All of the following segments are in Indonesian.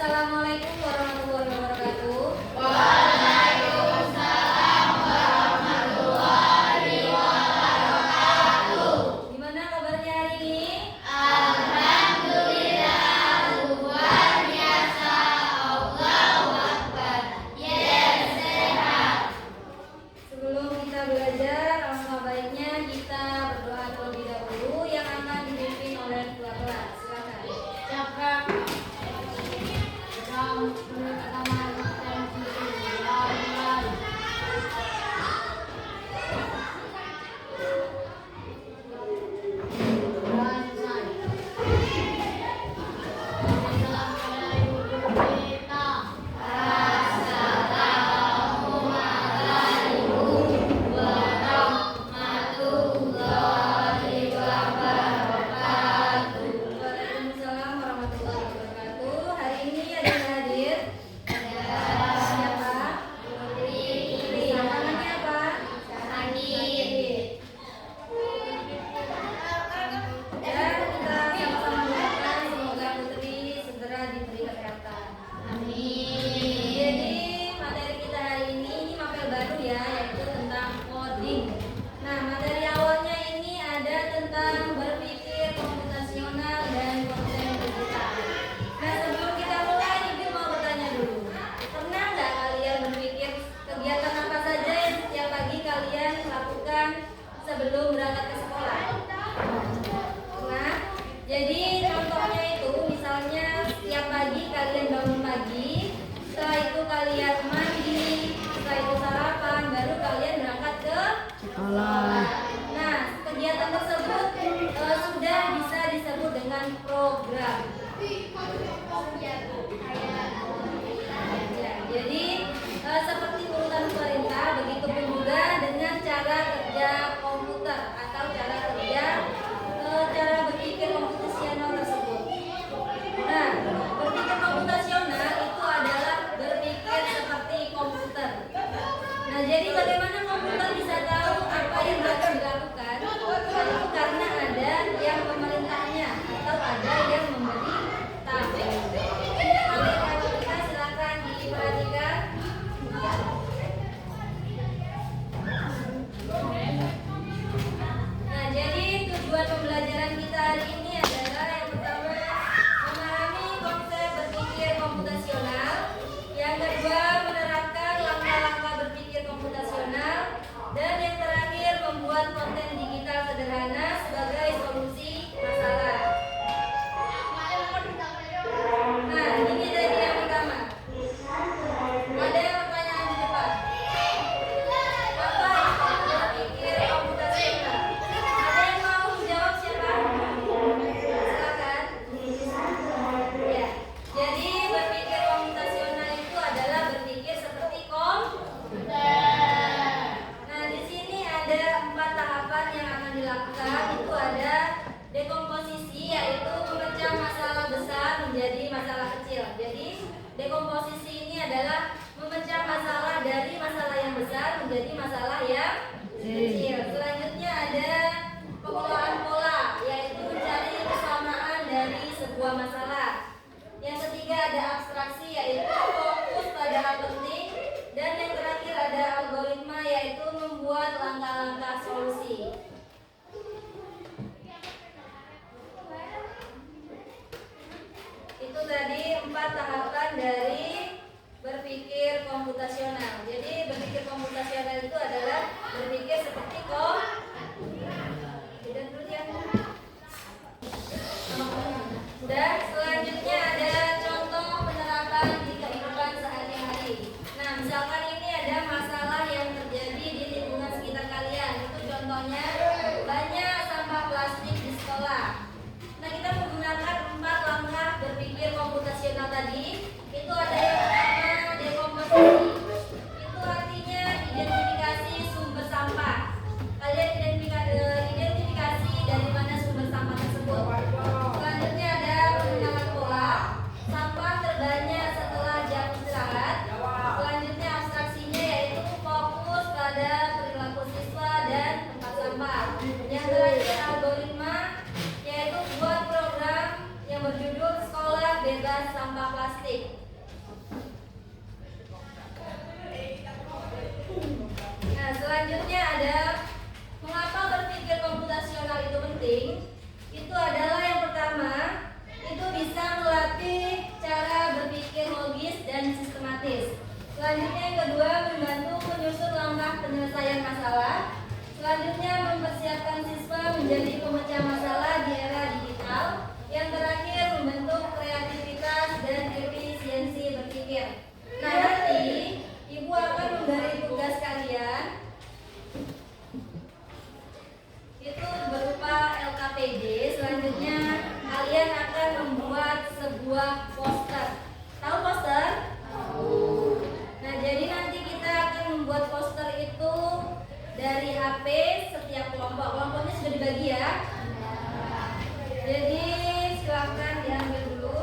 Assalamualaikum warahmatullahi wabarakatuh. Waalaikumsalam warahmatullahi wabarakatuh. Gimana kabarnya hari ini? Alhamdulillah, luar biasa. Allahu Akbar. Yes, sehat. Sebelum kita belajar, alangkah baiknya kita berdoa terlebih dahulu yang akan dipimpin oleh ketua kelas. Silakan. Cakap. Waalaikumsalam warahmatullahi wabarakatuh. Hari ini ada yang hadir. Siapa? Putri. Namanya apa? Dan kita sama-sama doakan semoga Putri segera diberi kesehatan. Jadi materi kita hari ini materi baru ya, yaitu tentang coding. Nah, materi awalnya ini ada tentang berpikir komputasional dan konten digital. Nah, sebelum kita mulai, Ibu mau bertanya dulu. Pernah nggak kalian berpikir kegiatan apa saja yang setiap pagi kalian lakukan sebelum berangkat ke sekolah? Nah, jadi contohnya itu misalnya setiap pagi kalian bangun pagi, setelah itu kalian mandi, setelah itu sarapan, baru kalian berangkat ke sekolah. Nah, kegiatan tersebut sudah bisa disebut dengan program. Ya, jadi seperti urutan perintah, begitupun juga dengan cara kerja komputer atau cara kerja cara berpikir komputasional tersebut. Nah, berpikir komputasional itu adalah berpikir seperti komputer. Nah, jadi bagaimana komputer bisa tahu apa yang akan dilakukan? Itu karena ada yang memerintahnya atau ada yang memberi tahu. Adik-adik kita silakan diperhatikan. Nah, jadi tujuan pembelajaran kita hari ini adalah yang pertama memahami konsep berpikir komputasional, yang kedua menerapkan langkah-langkah berpikir komputasional, dan yang terakhir membuat konten digital sederhana sebagai solusi masalah. Nah, ini dari yang pertama. Ada yang pertanyaan di depan. Apa itu berpikir komputasional? Ada yang mau jawab siapa? Silakan. Ya. Jadi berpikir komputasional itu adalah berpikir seperti komputer. Nah, di sini ada 4 tahapan yang akan dilakukan. Itu ada dekomposisi, yaitu memecah masalah besar menjadi masalah kecil. Jadi dekomposisi ini adalah memecah masalah dari masalah yang besar menjadi masalah yang kecil. Selanjutnya ada pengelolaan pola, yaitu mencari kesamaan dari sebuah masalah. Yang ketiga ada abstraksi, yaitu fokus pada hal penting. Dan yang terakhir ada algoritma, yaitu membuat langkah-langkah solusi. Itu tadi 4 tahapan dari berpikir komputasional. Jadi berpikir komputasional itu adalah berpikir seperti komputer. Dulu ya. Dan selanjutnya ada contoh penerapan di kehidupan sehari-hari. Nah, misalkan ini ada masalah yang terjadi di lingkungan sekitar kalian. Itu contohnya banyak sampah plastik di sekolah. Nah, kita menggunakan 4 langkah berpikir komputasional tadi. Itu ada yang pertama dekomposisi. Itu artinya identifikasi sumber sampah. Kalian identifikasi dari mana sumber sampah tersebut. Selanjutnya ada pengenalan sampah plastik. Nah, selanjutnya ada mengapa berpikir komputasional itu penting? Itu adalah yang pertama, itu bisa melatih cara berpikir logis dan sistematis. Selanjutnya yang kedua, membantu menyusun langkah penyelesaian masalah. Selanjutnya mempersiapkan siswa menjadi pemecah masalah di era digital. Yang terakhir, membentuk kreativitas dan efisiensi berpikir. Nah, nanti Ibu akan memberi tugas kalian itu berupa LKPD. Selanjutnya kalian akan membuat sebuah poster. Tahu poster? Nah, jadi nanti kita akan membuat poster itu dari HP setiap kelompok. Kelompoknya sudah dibagi ya. Jadi silakan diambil dulu.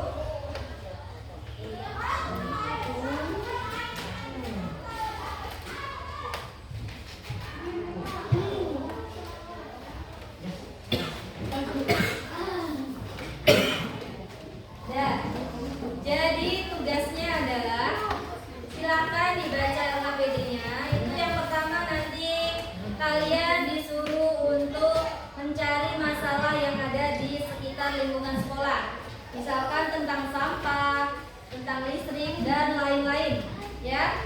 Jadi tugasnya adalah silakan dibaca LKPD-nya. Itu yang pertama, nanti kalian disuruh untuk mencari masalah yang ada di sekitar lingkungan sekolah. Misalkan tentang sampah, tentang listrik dan lain-lain. Ya,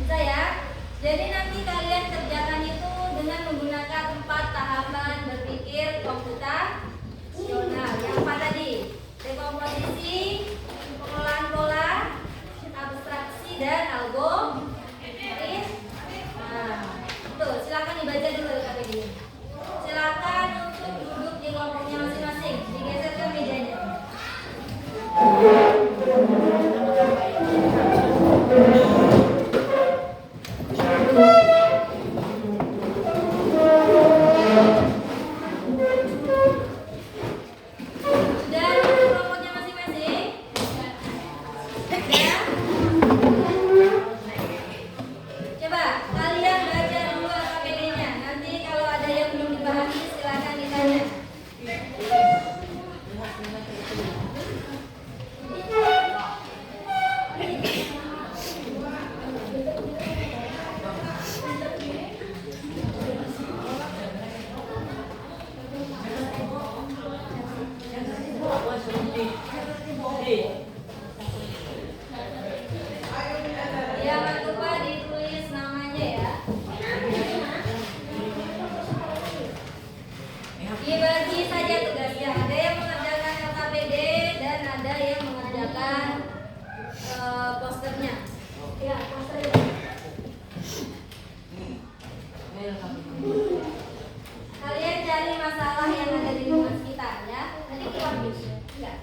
bisa ya. Jadi nanti kalian kerjakan itu dengan menggunakan 4 tahapan berpikir komputasional. Yang apa tadi? Dekomposisi, pengelolaan pola, abstraksi dan algoritma. Nah, tuh silakan dibaca dulu LKPD. Silakan untuk duduk di kelompoknya masing-masing. Digeser ke mejanya. Sudah duduk di kelompoknya masing-masing? Ya. Coba kalian baca dulu LKPD-nya. Nanti kalau ada yang belum dipahami silakan ditanya. Jangan lupa ditulis namanya ya. Dibagi saja tugasnya. Ada yang mengerjakan LKPD dan ada yang mengerjakan posternya. Ya, posternya. Kalian cari masalah yang ada di lingkungan sekitar ya. Tadi keluar enggak?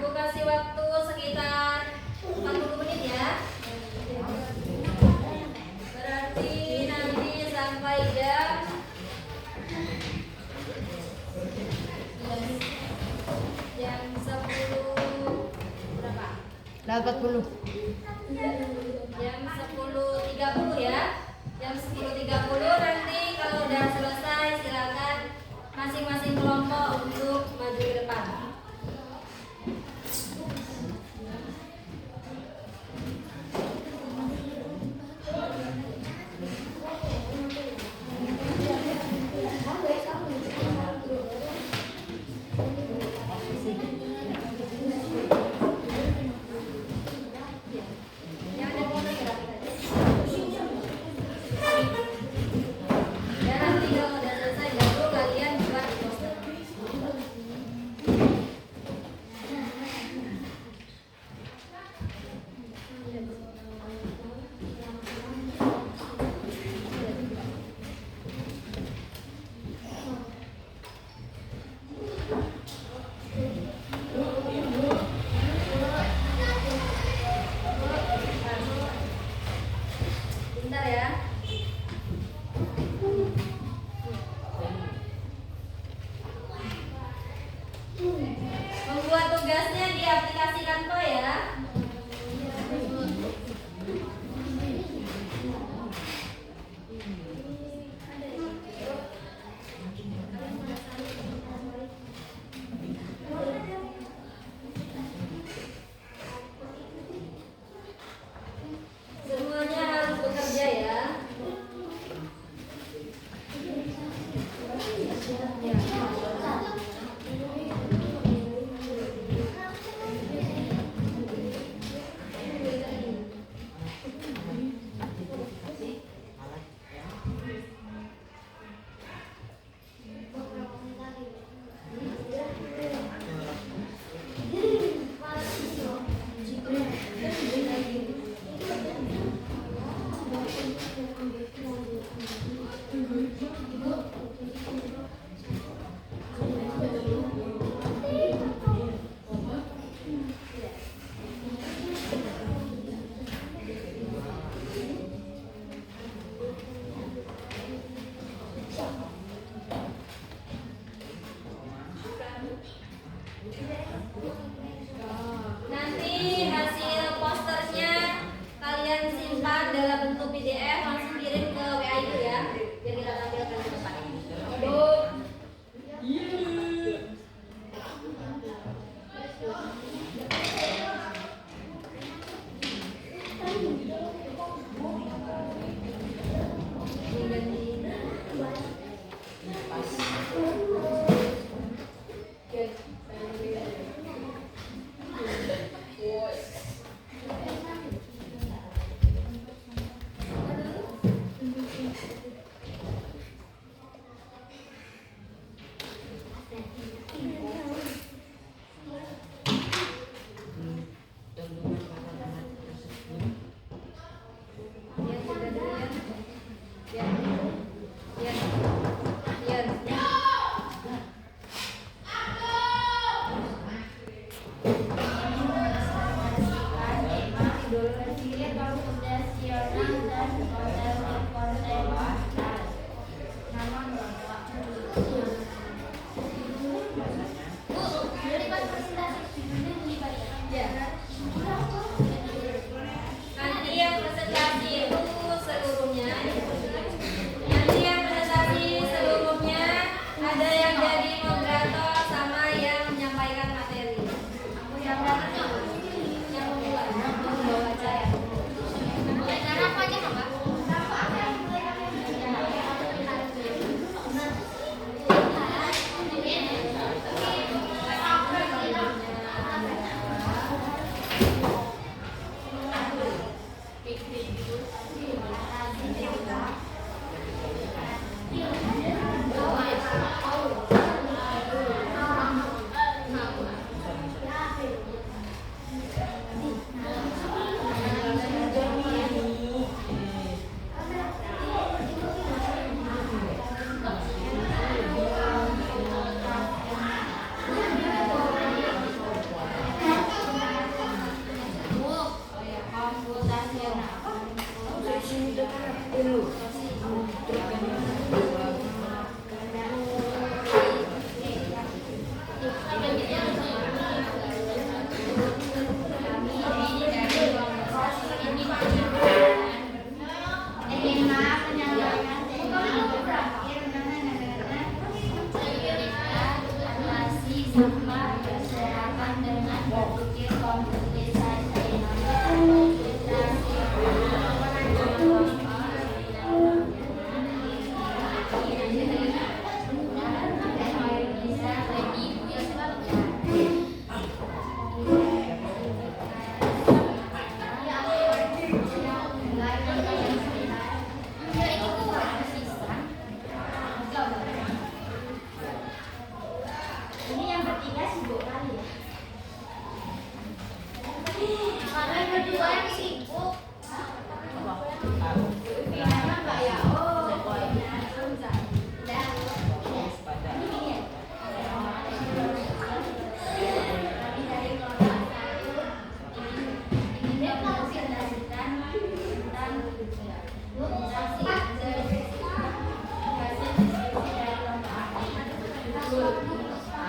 Ibu kasih waktu sekitar 40 menit ya. Berarti nanti sampai jam 10 berapa? 40. Jam 10.30 ya. Jam 10.30 nanti kalau udah selesai silakan masing-masing kelompok untuk maju ke depan. Yang ada foto ya. Dan nanti kalau udah selesai baru kalian buat poster. Membuat tugasnya di aplikasi Canva ya. Semuanya harus bekerja ya. Nanti hasil posternya kalian simpan dalam bentuk PDF, langsung kirim ke WA itu ya, biar kita tampilkan di depan. Nanti yang presentasi itu seluruhnya. Nanti yang presentasi seluruhnya ada yang jadi moderator sama yang menyampaikan materi. Yang membuat, membawa acara. Cara apa aja, Mbak?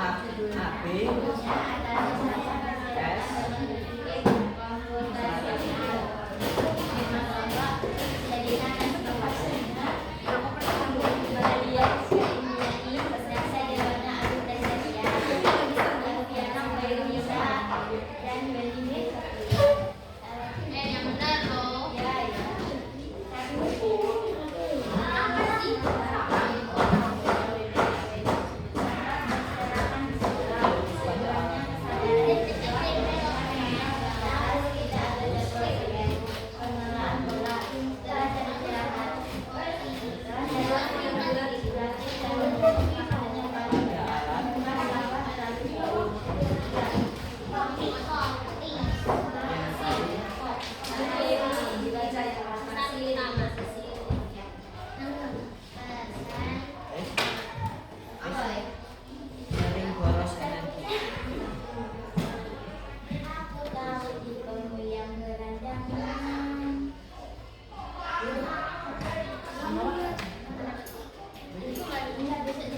yang benar loh. Aku tahu tipemu yang berandaman. Nggak bisa didengarkan.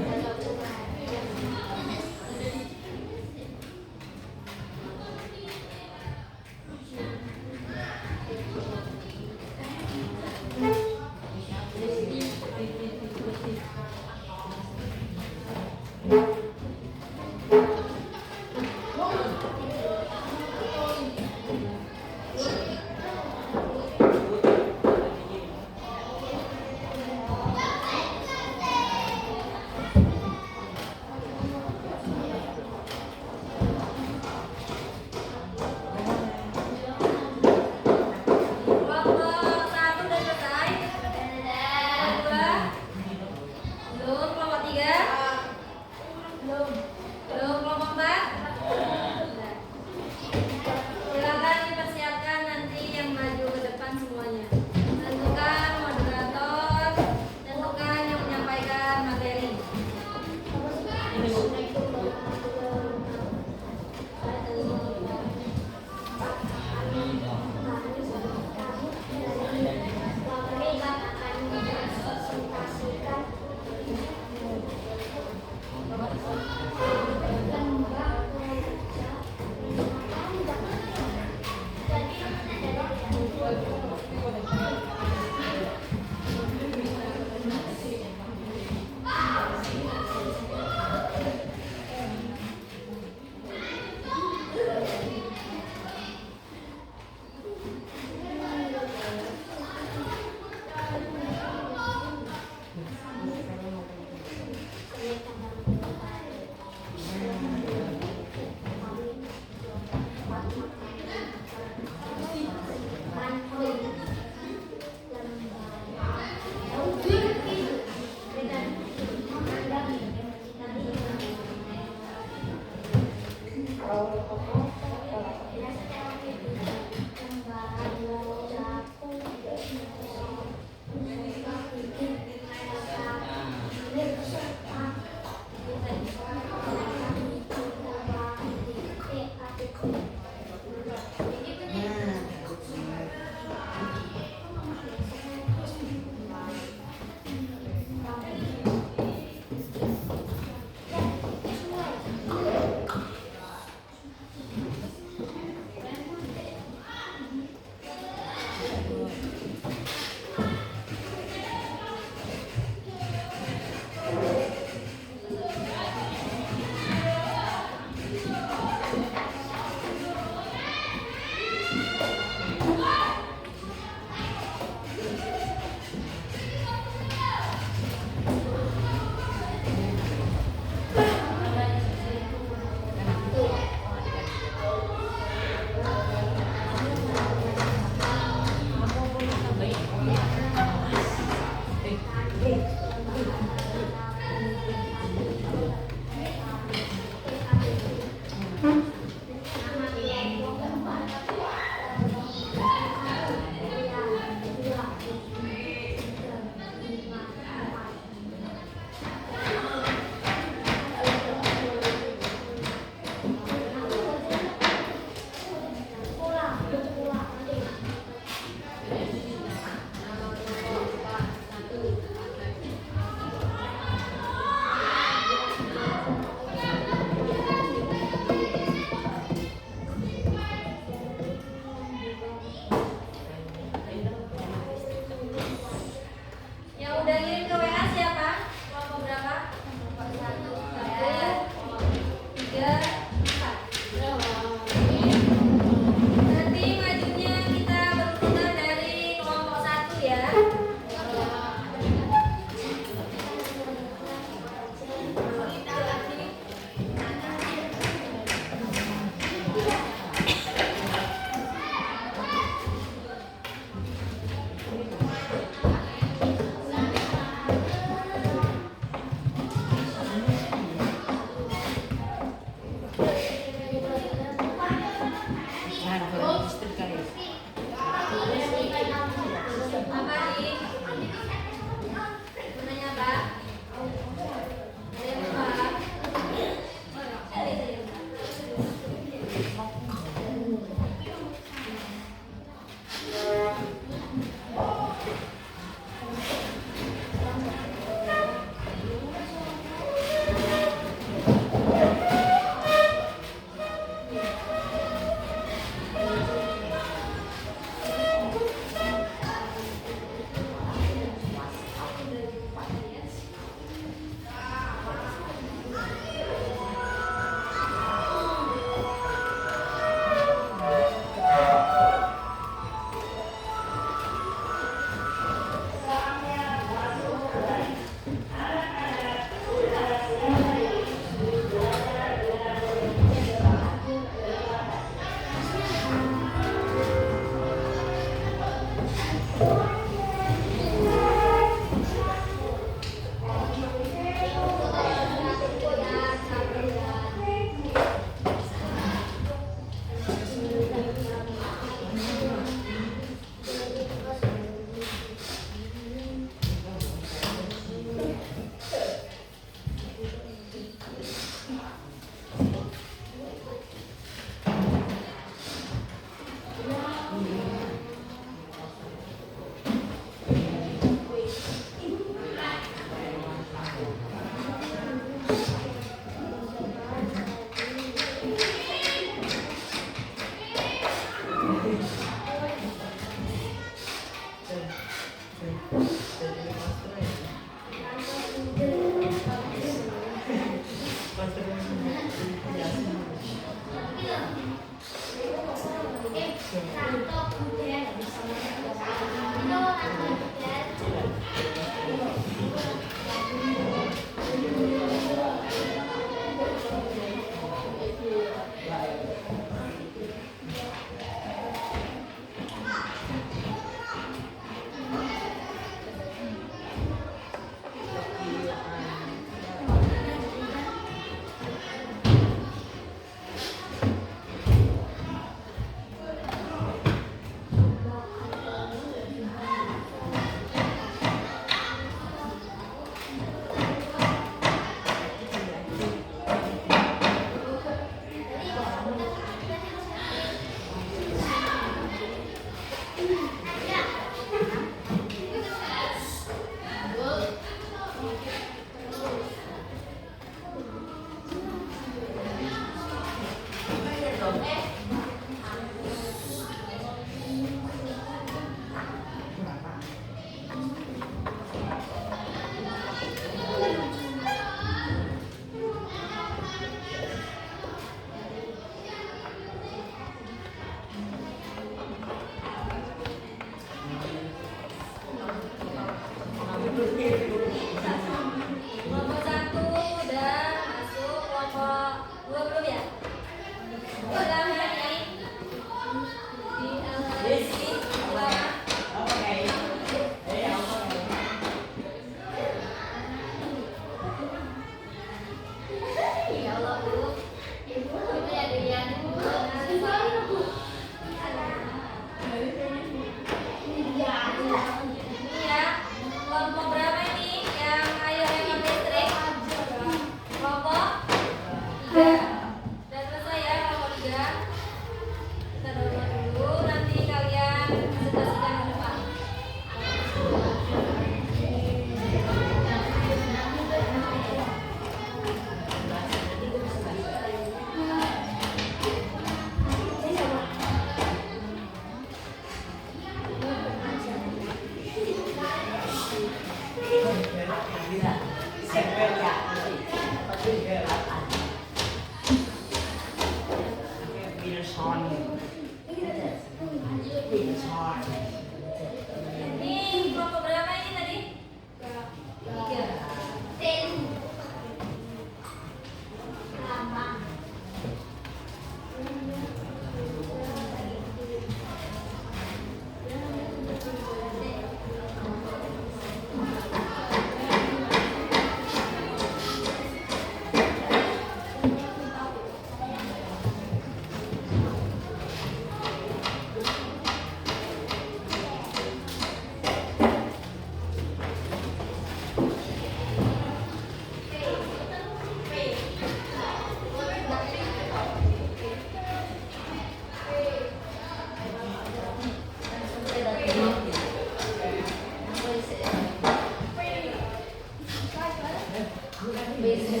Bisa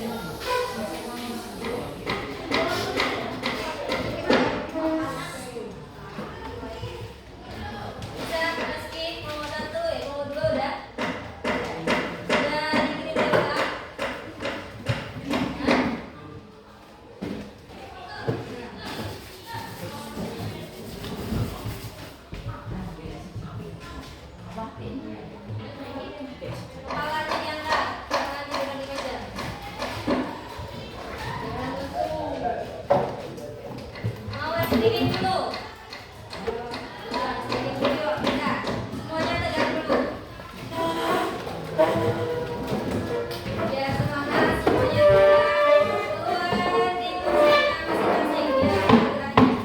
meski mau satu ya, mau dua udah. Udah dikirim ya Pak? Hah? Kepalanya diangkat, kepalanya dibagi aja. Mau sedikit dulu. Sedikit dulu, udah. Semuanya tegak dulu. Biar semangat, semuanya tegak. Keluar di kursinya masing-masing, biar geraknya.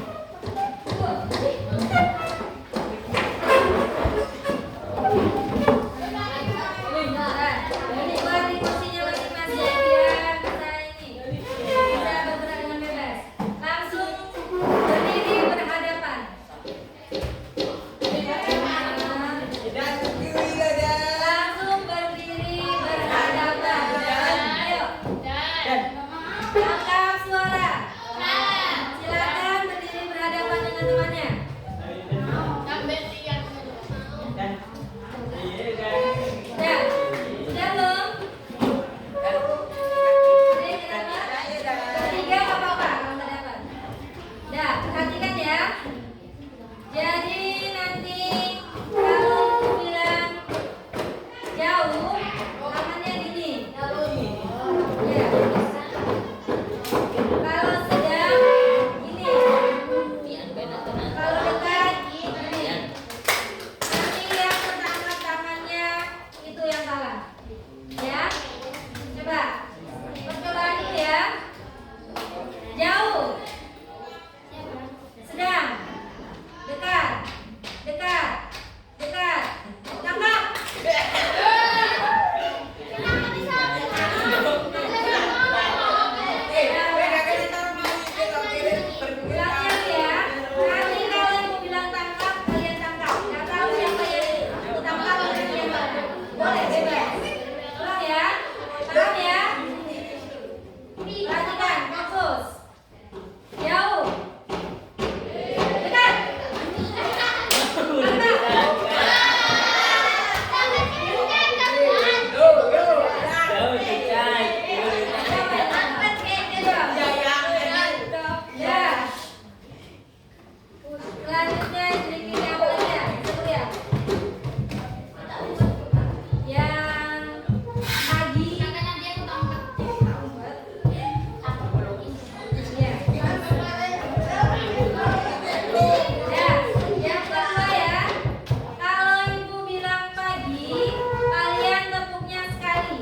Keluar di kursinya masing-masing, biar bisa ini, bisa bergerak dengan bebas. Langsung berdiri berhadapan. Langsung berdiri berhadapan. Ayo, tangkap suara. Silakan berdiri berhadapan dengan temannya. Ya, sudah belum? Ini kenapa? Ketiga nggak apa-apa kalau nggak dapat. Dah, perhatikan ya. Jadi nanti kalau aku bilang jauh, tangannya gini. Ya. Kalau sedang gini. Kalau dekat gini. Nanti yang tertangkap tangannya itu yang kalah. Ya. Coba. Percobaan dulu ya. Jauh. Sedang. Dekat. Dekat. Dekat. Tangkap. Bilangnya ya. Nanti kalau yang mau bilang tangkap, kalian tangkap. Nggak tahu siapa yang tangkap atau siapa. Boleh bebas. Ulang ya. Paham ya? Perhatikan, fokus. Jauh. Dekat. Ya. Selanjutnya sedikit yang lainnya. Satu ya. Yang pagi. Ya. Ya, yang kedua ya. Kalau ibu bilang pagi, kalian tepuknya sekali.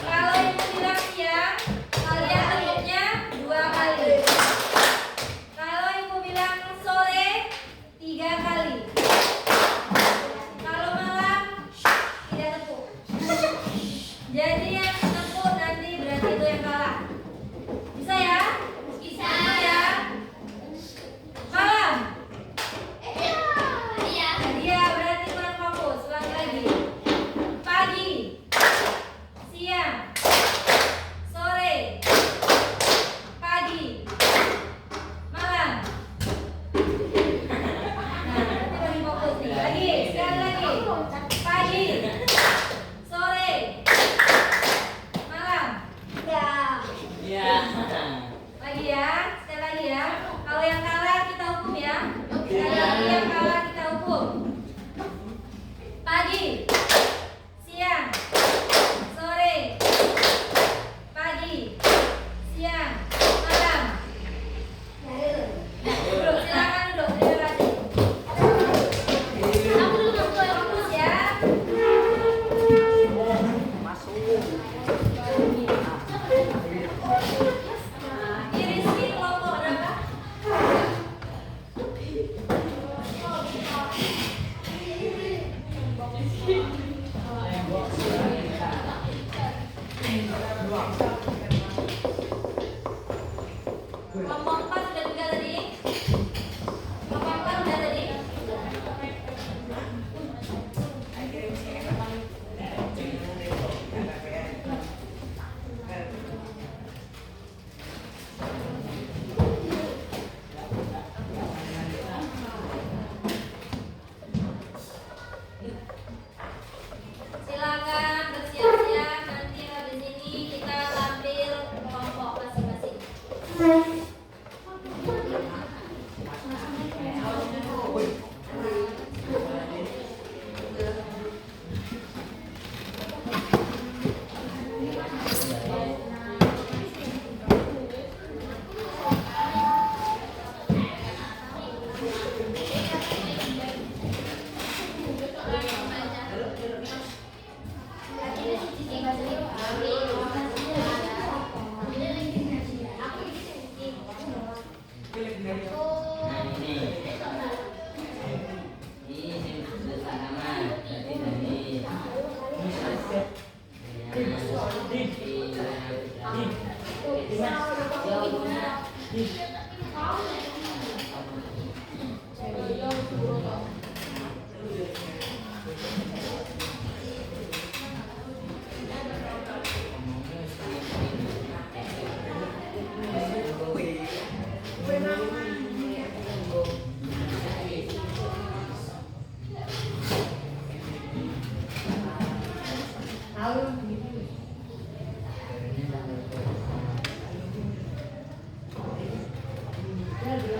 Kalau ibu bilang siang, kalian tepuknya 2 kali. Kalau ibu bilang sore, 3 kali. Kalau malam, tidak tepuk. Jadi yang tepuk nanti berarti itu yang kalah. Bisa ya? Bisa ya? Malam. Iya, berarti kurang fokus. Ulangi lagi. Pagi, siang, sore, pagi, malam. Nah, berarti bagi fokus nih. Lagi, sekali lagi. Pagi, sore, malam. Lagi ya, sekali lagi ya. Kalau yang kalah kita hukum ya. Sekali lagi yang kalah kita hukum. Pagi, siang, sore, pagi, siang, malam. Duduk, silakan duduk. Terima kasih. Fokus ya. Rizky kelompok berapa? Kelompok 4 sudah 3 tadi. Kelompok 4 sudah tadi. Tahu.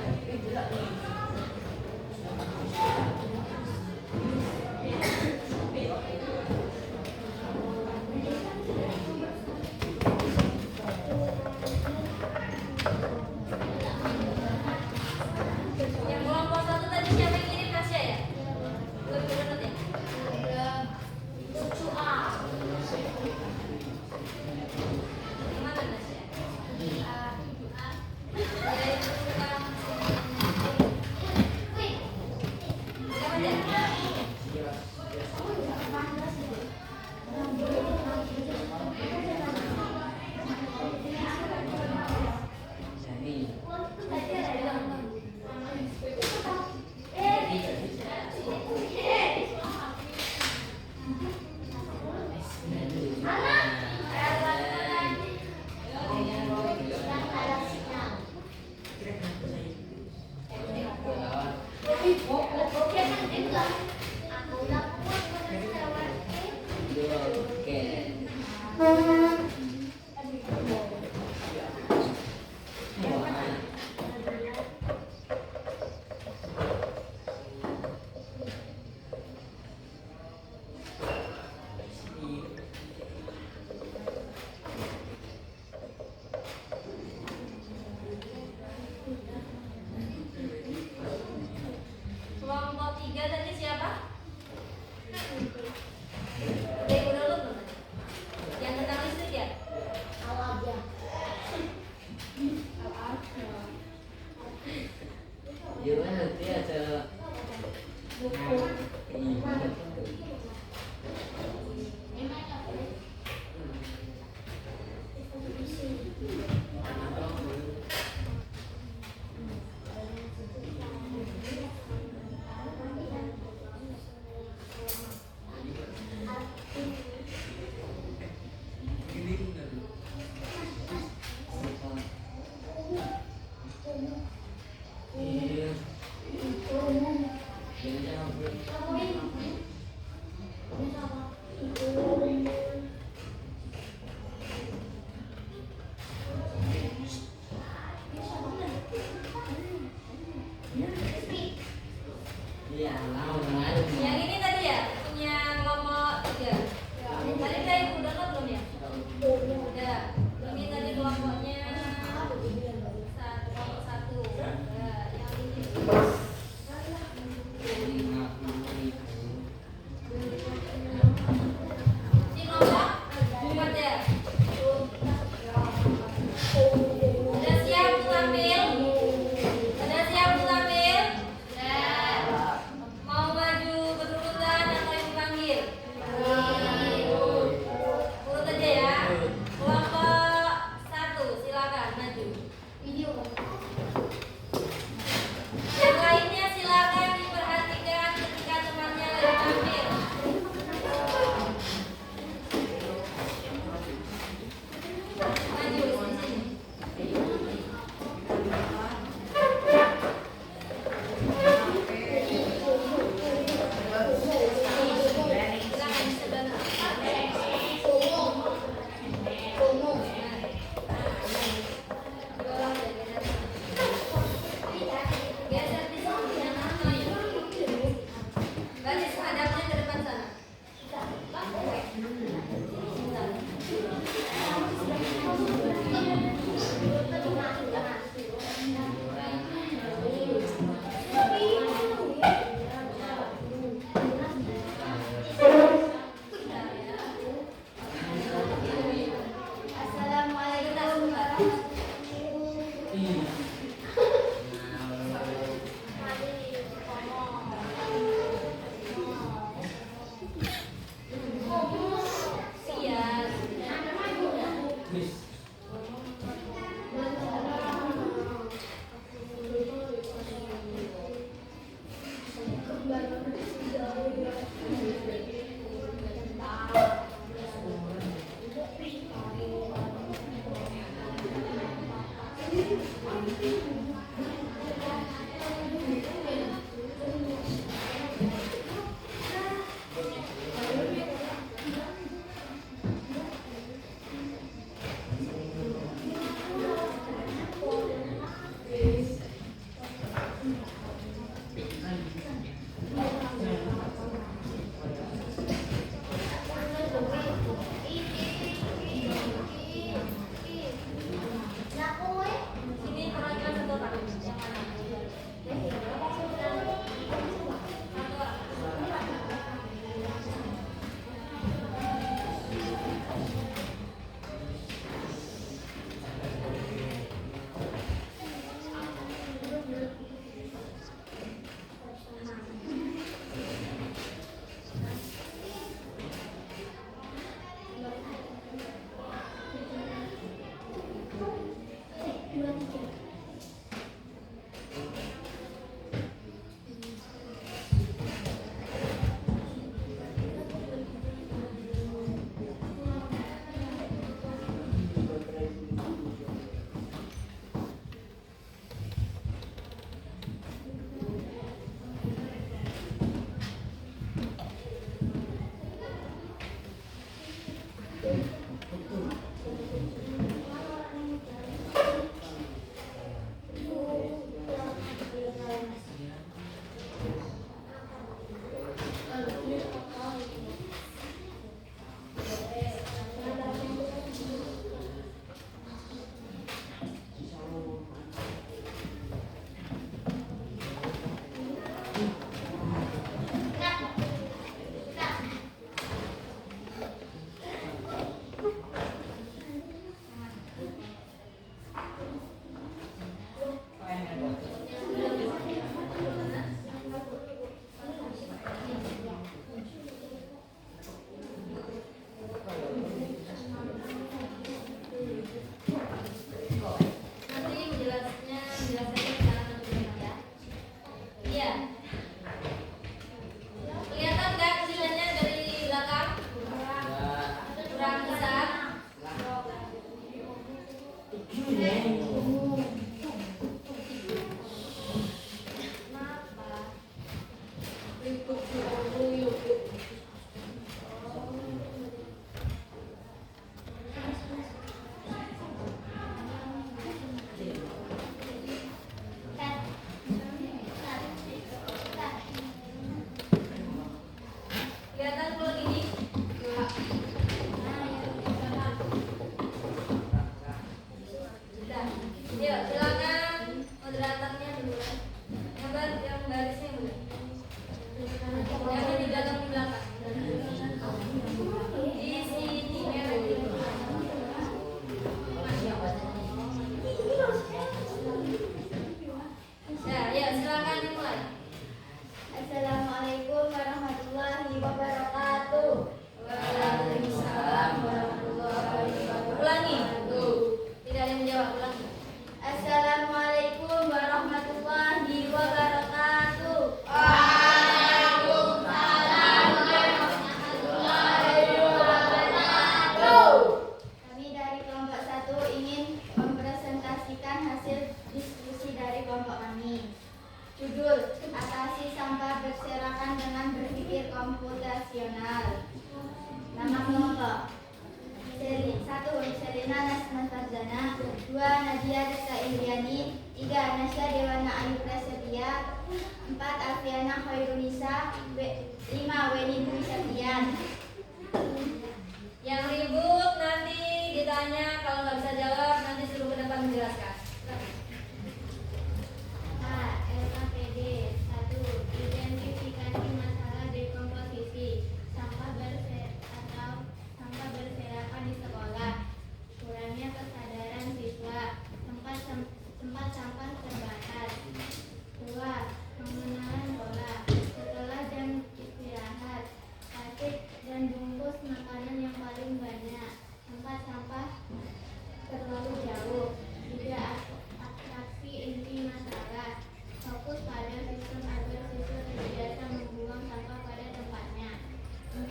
Sini perwakilan satu orang. Yang mana? Satu orang. Nanti jelasnya secara satu-satu ya. Iya. Kelihatan nggak kecilnya dari belakang? Kurang besar. Kelihatan kalau gini? Sudah. Yuk, silakan moderatornya duluan. Yang barisnya dulu. Yang di belakang di belakang. Di sini merah di belakang. Masya Allah. Ya, silakan dimulai. Assalamualaikum warahmatullahi wabarakatuh. Waalaikumsalam warahmatullahi wabarakatuh. Ulangi. Tuh. Tidak ada yang menjawab. Ulangi. Assalamualaikum warahmatullahi wabarakatuh. Kami dari kelompok 1 ingin mempresentasikan hasil diskusi dari kelompok kami. Judul: Atasi sampah berserakan dengan berpikir komputasional. Nama kelompok: 1. Selina Nasma Farzana, 2. Nadia Rizka Indriani, 3. Nasya Dewana Ayu Prasetya, 4. Alfiana Khairunisa, 5. Weni Dwi Septian. Yang ribut nanti ditanya, kalau nggak bisa jawab nanti suruh ke depan menjelaskan. A. LKPD 1. Identifikasi masalah dekomposisi sampah berserakan di sekolah. Kurangnya kesadaran siswa. Tempat sampah terbatas. 2. Pengenalan pola setelah jam istirahat. Plastik dan bungkus makanan yang paling banyak. Tempat sampah terlalu jauh, tidak atraksi inti masalah, fokus pada sistem agar siswa terbiasa membuang sampah pada tempatnya. 4.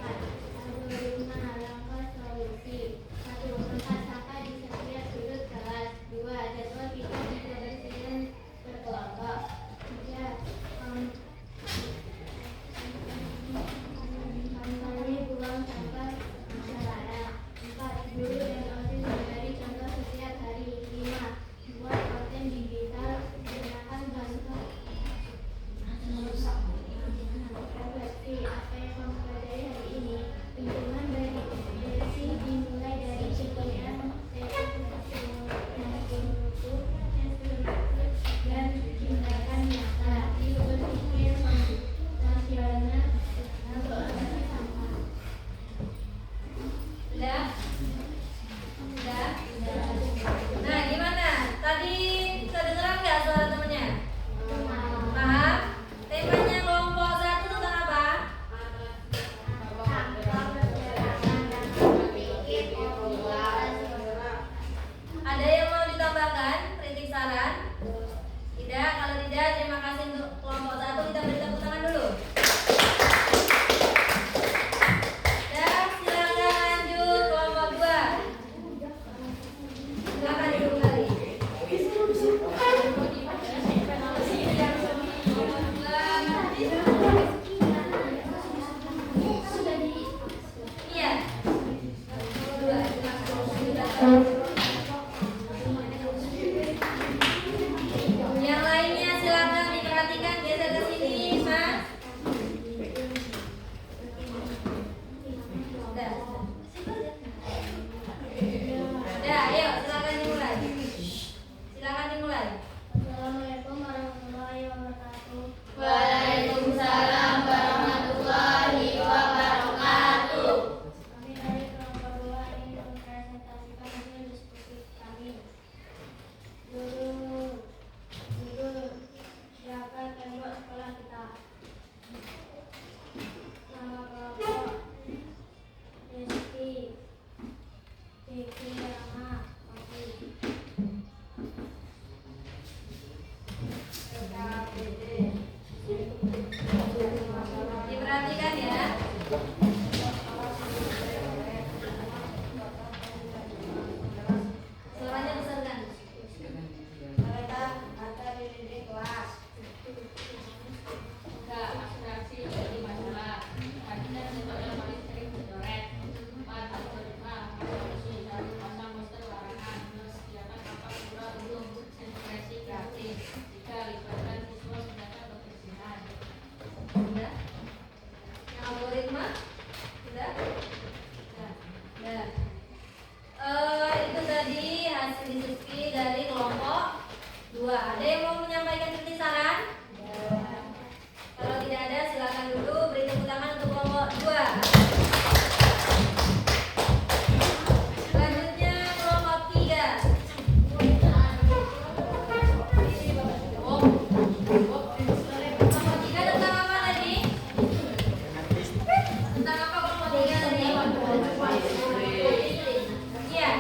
Algoritma langkah solusi. 1. Tempat sampah di setiap sudut kelas. 2. Jadwal pikir dan kebersihan berkelompok. 3. Kampanye buang sampah masyarakat. 4. Guru dan OSIS memberi contoh setiap hari. 5. Buat konten digital, gunakan bantuan refleksi apa yang kamu pelajari hari ini. Lingkungan bersih dimulai dari pembinaan dan tindakan nyata. Berpikir rasional untuk mengatasi sampah. Udah? Udah? Nah, gimana? Tadi kedengeran nggak suara temennya? Paham? Temanya kelompok 1 tentang apa? Ada yang mau ditambahkan? Kritik saran? Tidak? Kalau tidak, terima kasih untuk kelompok 1. Kita beri tepuk tangan dulu. Dan silakan lanjut kelompok 2. Silakan duduk kembali. Iya. Dua, silakan. Yang lainnya silakan diperhatikan, geser ke sini, Mas. Udah. Udah, ayo silakan dimulai. Silakan dimulai. Assalamualaikum warahmatullahi wabarakatuh. Waalaikumsalam warahmatullahi wabarakatuh. Kami dari kelompok 2 ingin mempresentasikan hasil diskusi kami. Guru siapa tembok sekolah kita. Nama kelompok Rizky, Vicky, Rama, Oki. Diperhatikan ya. Suaranya besarkan. Mereka ada di kelas. Enggak, abstraksi jadi masalah. Tadi dan metode yang paling sering dicoret. 4. Algoritma solusi. 1. Pasang poster larangan. 2. Sediakan tempat pura untuk ekspresi kreatif. 3. Libatkan siswa menjaga kebersihan. Sudah? Yang algoritma? Sudah? Sudah. Itu tadi hasil diskusi dari kelompok 2. Ada yang mau menyampaikan kritik saran? Kalau tidak ada, silakan dulu beri tepuk tangan untuk kelompok 2. Selanjutnya kelompok 3. Kelompok 3 tentang apa tadi? Tentang apa kelompok 3 tadi? Iya.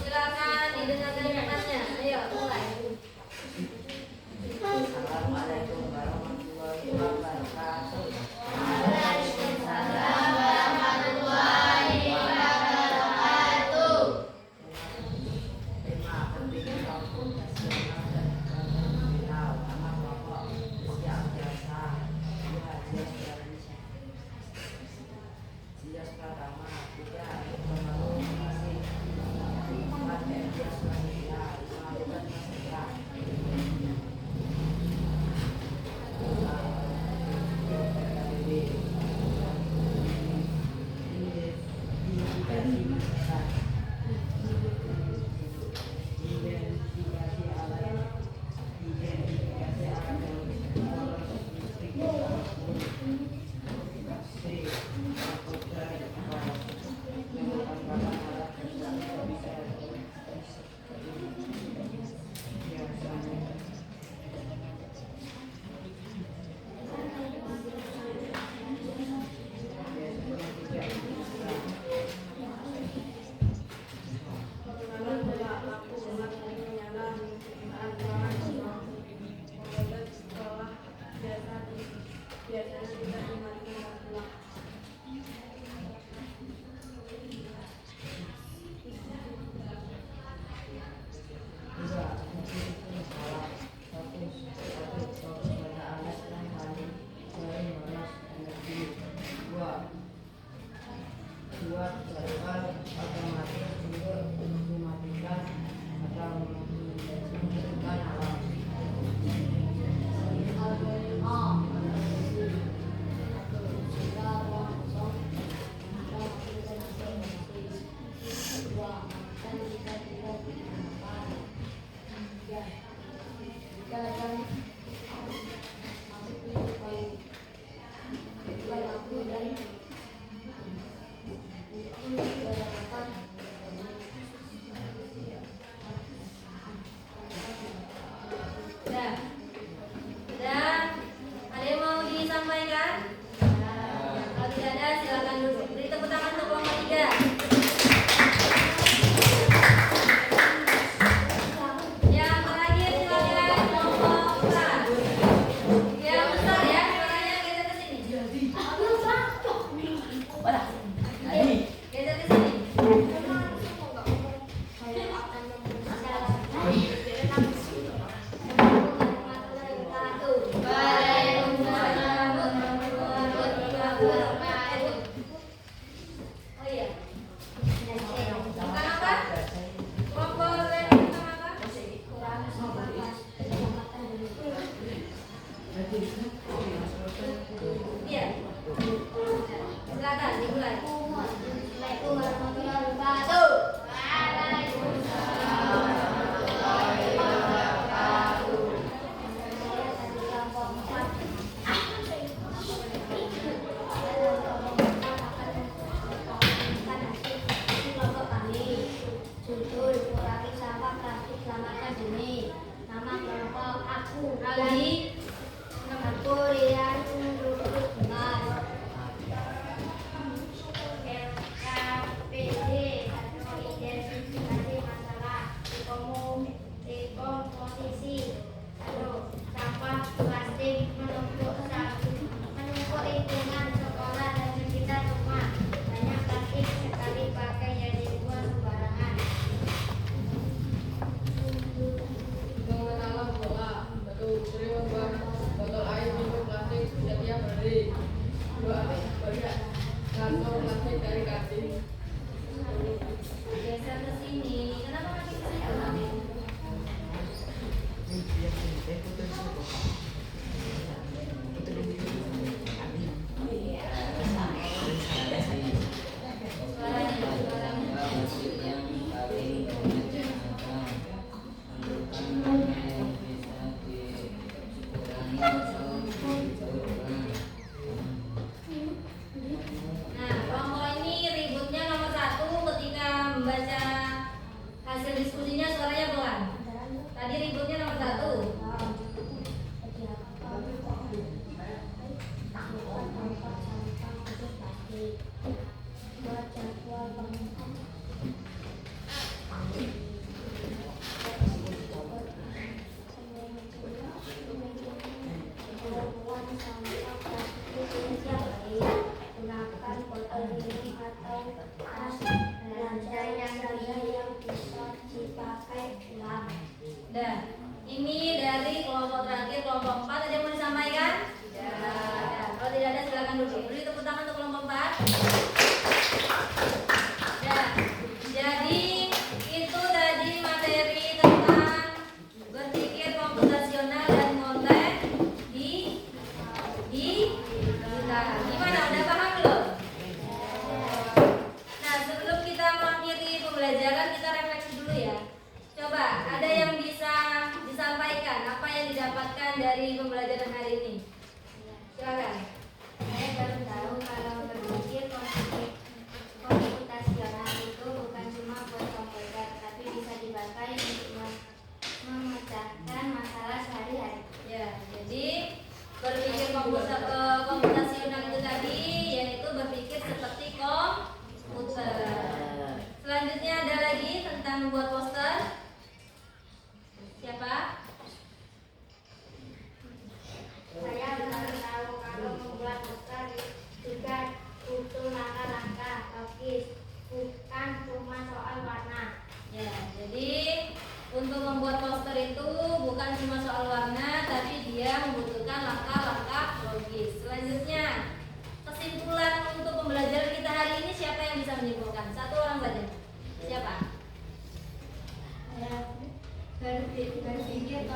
Silakan didengarkan pertanyaannya. Ayo, mulai. Assalamualaikum warahmatullahi wabarakatuh. Tema penting komputasional dan terminal nama kelompok siap jasa 2 Jias pertama 3 informasi 4 Jias media 5 bukan media. dibuat jadwal otomatis untuk mematikan atau menghentikan alam. Sudah. Sudah. Ada yang mau disampaikan? Kalau tidak ada silakan duduk. Beri tepuk tangan untuk kelompok 3. Yang terakhir silakan kelompok 4. Yang besar ya, suaranya geser ke sini. Geser ke sini. Waalaikumsalam warahmatullahi wabarakatuh. Oh iya. Bukan apa? Kelompok tentang apa? Iya. Silakan dimulai. Assalamualaikum warahmatullahi wabarakatuh. Judul kurangi sampah plastik selamatkan bumi. Nama kelompok aku Ali. Aku Rian Lubis Mas. LKPD atau identifikasi masalah dekomposisi. Sampah plastik menumpuk lingkungan sekolah dan sekitar rumah. Banyak plastik sekali pakai yang dibuang sembarangan. Lingkungan alam bola, batu sering membuang botol air minum plastik setiap hari. 2. Banyak kantong plastik dari kantin. Geser ke sini. Kenapa masih ke situ? Nah, kelompok ini ributnya nomor 1 ketika membaca hasil diskusinya suaranya pelan. Tadi ributnya nomor 1. Gunakan botol minum atau tas belanja yang bisa dipakai ulang. Dah. Ini dari kelompok terakhir, kelompok 4. Ada yang mau disampaikan? Ya. Kalau tidak ada silakan duduk. Beri tepuk tangan untuk kelompok 4. Ya. Jadi itu tadi materi tentang berpikir komputasional dan konten di kita. Gimana? Udah paham belum? Nah, sebelum kita mengakhiri pembelajaran, kita refleksi dulu ya. Coba, ada yang bisa disampaikan apa yang didapatkan dari pembelajaran hari ini? Silakan. Saya baru tahu kalau berpikir komputasional itu bukan cuma buat komputer, tapi bisa dipakai untuk memecahkan masalah sehari-hari. Ya, jadi berpikir komputasional itu tadi yaitu berpikir seperti komputer. Selanjutnya ada lagi tentang membuat poster. Siapa? Saya baru tahu kalau membuat poster juga butuh langkah-langkah logis, bukan cuma soal warna. Ya, jadi untuk membuat poster itu bukan cuma soal warna, tapi dia membutuhkan langkah-langkah logis. Selanjutnya, kesimpulan untuk pembelajaran kita hari ini siapa yang bisa menyimpulkan? Satu orang saja. Siapa? Berpikir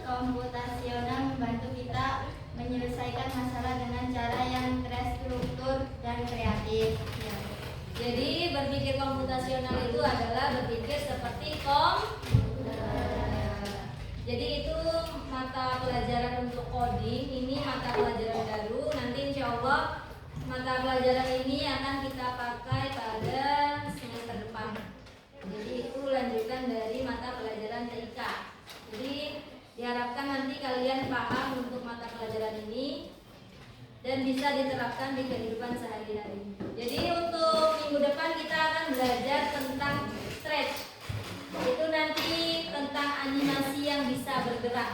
komputasional membantu kita menyelesaikan masalah dengan cara yang terstruktur dan kreatif. Ya. Jadi berpikir komputasional itu adalah berpikir seperti komputer. Jadi itu mata pelajaran untuk coding. Ini mata pelajaran baru. Nanti insya Allah mata pelajaran ini akan kita pakai pada semester depan. Jadi itu lanjutan dari mata pelajaran TIK. Jadi diharapkan nanti kalian paham untuk mata pelajaran ini dan bisa diterapkan di kehidupan sehari-hari. Jadi untuk minggu depan kita akan belajar tentang stretch. Itu nanti tentang animasi yang bisa bergerak.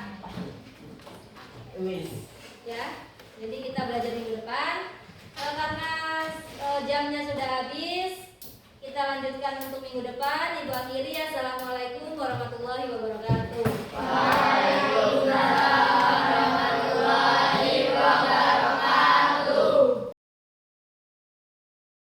Ya. Jadi kita belajar minggu depan. Karena jamnya sudah habis, kita lanjutkan untuk minggu depan. Ibu akhiri ya